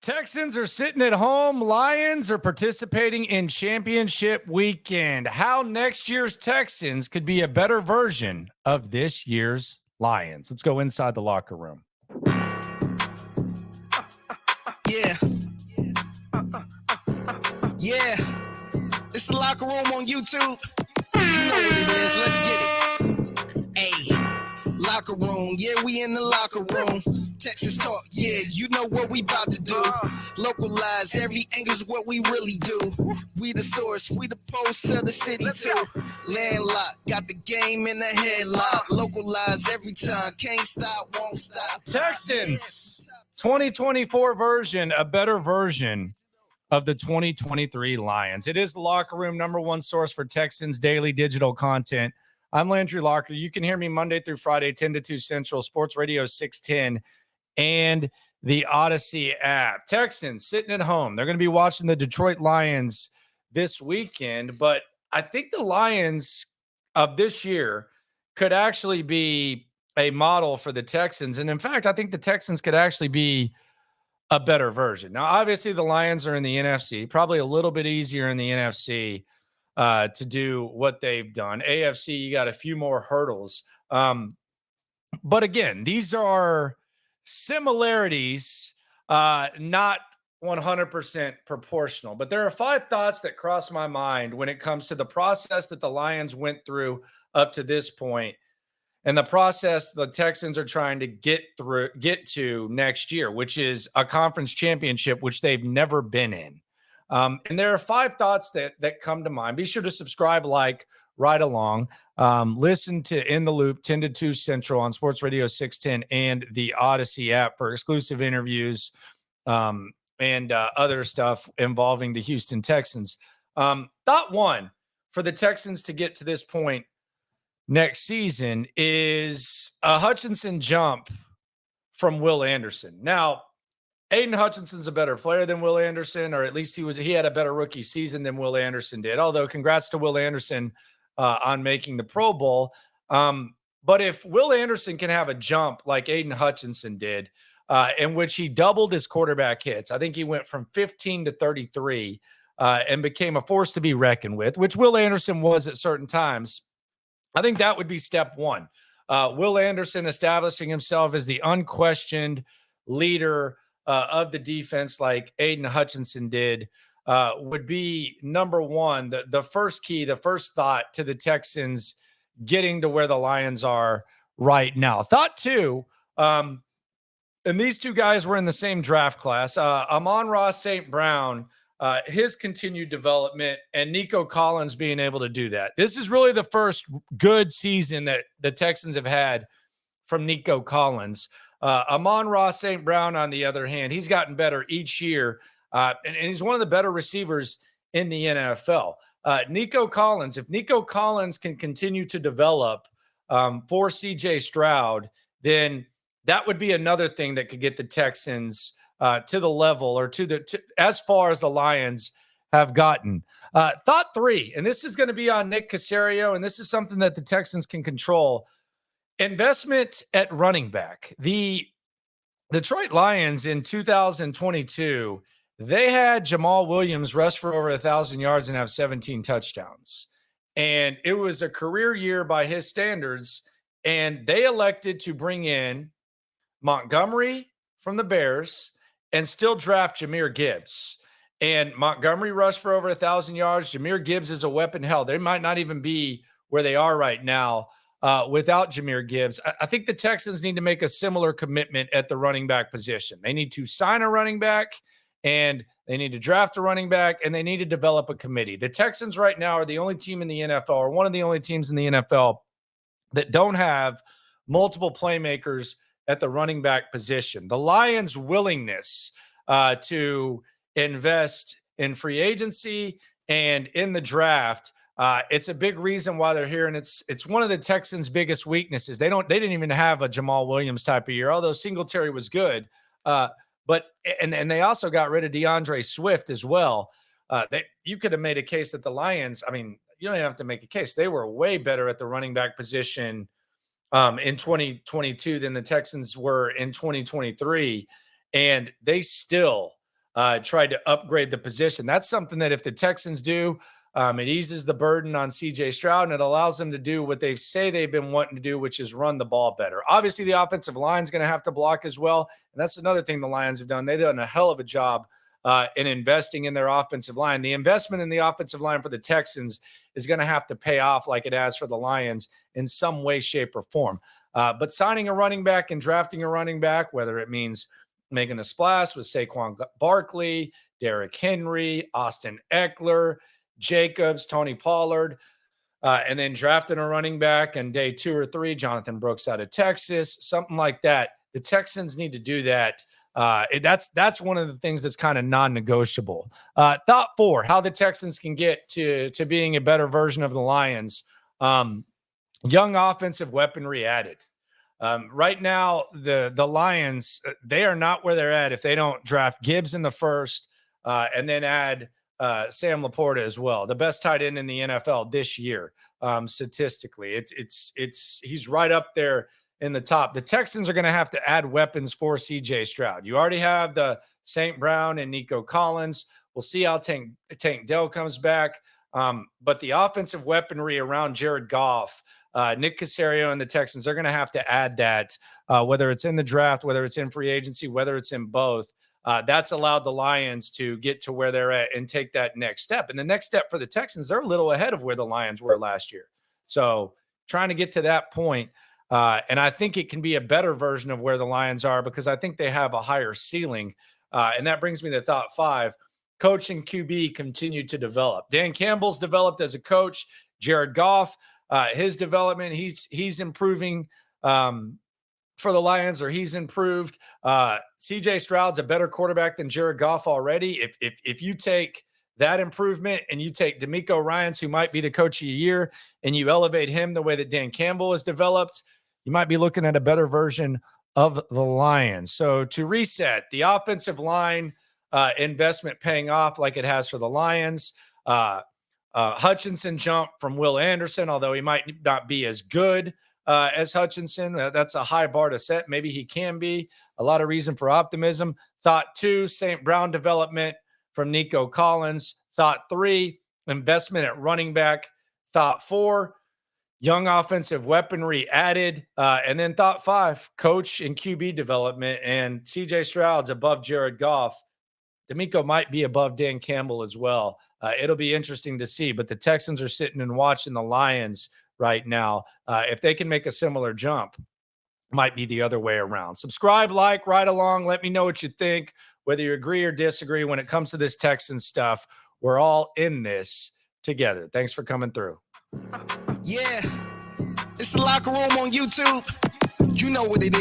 Texans are sitting at home. Lions are participating in championship weekend. How next year's Texans could be a better version of this year's Lions. Let's go inside the locker room. Yeah. Yeah. It's the locker room on YouTube. You know what it is. Let's get it. Hey. Locker room. Yeah, we in the locker room. Texas talk. Yeah, you know what we about to do. Localize every angle's what we really do. We the source. We the pulse of the city too. Landlocked. Got the game in the headlock. Localize every time. Can't stop. Won't stop. Texans 2024 version, a better version of the 2023 Lions. It is the locker room, number one source for Texans daily digital content. I'm Landry Locker. You can hear me Monday through Friday, 10 to 2 Central, Sports Radio 610, and the Odyssey app. Texans sitting at home. They're going to be watching the Detroit Lions this weekend, but I think the Lions of this year could actually be a model for the Texans. And in fact, I think the Texans could actually be a better version. Now, obviously, the Lions are in the NFC, probably a little bit easier in the NFC to do what they've done. AFC, you got a few more hurdles. But again, these are similarities, not 100% proportional. But there are 5 thoughts that cross my mind when it comes to the process that the Lions went through up to this point and the process the Texans are trying to get to next year, which is a conference championship, which they've never been in. And there are 5 thoughts that come to mind. Be sure to subscribe, right along. Listen to In the Loop, 10 to 2 Central on Sports Radio 610 and the Odyssey app for exclusive interviews and other stuff involving the Houston Texans. Thought 1 for the Texans to get to this point next season is a Hutchinson jump from Will Anderson. Now, Aiden Hutchinson's a better player than Will Anderson, or at least he had a better rookie season than Will Anderson did. Although, congrats to Will Anderson on making the Pro Bowl. But if Will Anderson can have a jump like Aiden Hutchinson did, in which he doubled his quarterback hits, I think he went from 15 to 33 and became a force to be reckoned with, which Will Anderson was at certain times. I think that would be step 1. Will Anderson establishing himself as the unquestioned leader of the defense like Aiden Hutchinson did would be number 1, the first key, the first thought to the Texans getting to where the Lions are right now. Thought 2, and these 2 guys were in the same draft class, Amon-Ra St. Brown, his continued development, and Nico Collins being able to do that. This is really the first good season that the Texans have had from Nico Collins. Amon-Ra St. Brown, on the other hand, he's gotten better each year, and he's one of the better receivers in the NFL. Nico Collins, if Nico Collins can continue to develop for CJ Stroud, then that would be another thing that could get the Texans to the level or as far as the Lions have gotten. Thought 3, and this is going to be on Nick Caserio, and this is something that the Texans can control. Investment at running back. The Detroit Lions in 2022, they had Jamal Williams rush for over 1,000 yards and have 17 touchdowns. And it was a career year by his standards, and they elected to bring in Montgomery from the Bears and still draft Jahmyr Gibbs. And Montgomery rushed for over 1,000 yards. Jahmyr Gibbs is a weapon. Hell, they might not even be where they are right now without Jahmyr Gibbs. I think the Texans need to make a similar commitment at the running back position. They need to sign a running back, and they need to draft a running back, and they need to develop a committee. The Texans right now are the only team in the NFL, or one of the only teams in the NFL, that don't have multiple playmakers at the running back position. The Lions' willingness to invest in free agency and in the draft, it's a big reason why they're here, and it's one of the Texans' biggest weaknesses. They didn't even have a Jamal Williams type of year, although Singletary was good. But they also got rid of DeAndre Swift as well. You could have made a case that the Lions, I mean, you don't even have to make a case. They were way better at the running back position in 2022 than the Texans were in 2023. And they still tried to upgrade the position. That's something that if the Texans do, it eases the burden on CJ Stroud, and it allows them to do what they say they've been wanting to do, which is run the ball better. Obviously, the offensive line is going to have to block as well, and that's another thing the Lions have done. They've done a hell of a job in investing in their offensive line. The investment in the offensive line for the Texans is going to have to pay off like it has for the Lions in some way, shape, or form. But signing a running back and drafting a running back, whether it means making a splash with Saquon Barkley, Derrick Henry, Austin Eckler, Jacobs, Tony Pollard, and then drafting a running back on day 2 or 3, Jonathan Brooks out of Texas, something like that. The Texans need to do that. That's one of the things that's kind of non-negotiable. Thought 4, how the Texans can get to being a better version of the Lions. Young offensive weaponry added. Right now, the Lions, they are not where they're at if they don't draft Gibbs in the first and then add Sam Laporta as well, the best tight end in the NFL this year. Statistically, he's right up there in the top. The Texans are going to have to add weapons for CJ Stroud. You already have the St. Brown and Nico Collins. We'll see how Tank Dell comes back. But the offensive weaponry around Jared Goff, Nick Caserio and the Texans are going to have to add that, whether it's in the draft, whether it's in free agency, whether it's in both. That's allowed the Lions to get to where they're at and take that next step. And the next step for the Texans, they're a little ahead of where the Lions were last year. So trying to get to that point, and I think it can be a better version of where the Lions are because I think they have a higher ceiling. And that brings me to thought 5. Coach and QB continue to develop. Dan Campbell's developed as a coach. Jared Goff, his development, he's improving for the Lions, or he's improved. CJ Stroud's a better quarterback than Jared Goff already. If you take that improvement and you take D'Amico Ryans, who might be the coach of the year, and you elevate him the way that Dan Campbell has developed, you might be looking at a better version of the Lions. So to reset, the offensive line investment paying off like it has for the Lions. Hutchinson jumped from Will Anderson, although he might not be as good as Hutchinson. That's a high bar to set. Maybe he can be. A lot of reason for optimism. Thought 2, St. Brown development from Nico Collins. Thought 3, investment at running back. Thought 4, young offensive weaponry added. And then thought 5, coach and QB development. And CJ Stroud's above Jared Goff. D'Amico might be above Dan Campbell as well. It'll be interesting to see. But the Texans are sitting and watching the Lions right now. If they can make a similar jump, might be the other way around. Subscribe, like, ride along. Let me know what you think, whether you agree or disagree when it comes to this Texans stuff. We're all in this together. Thanks for coming through. Yeah, it's the Locker Room on YouTube. You know what it is.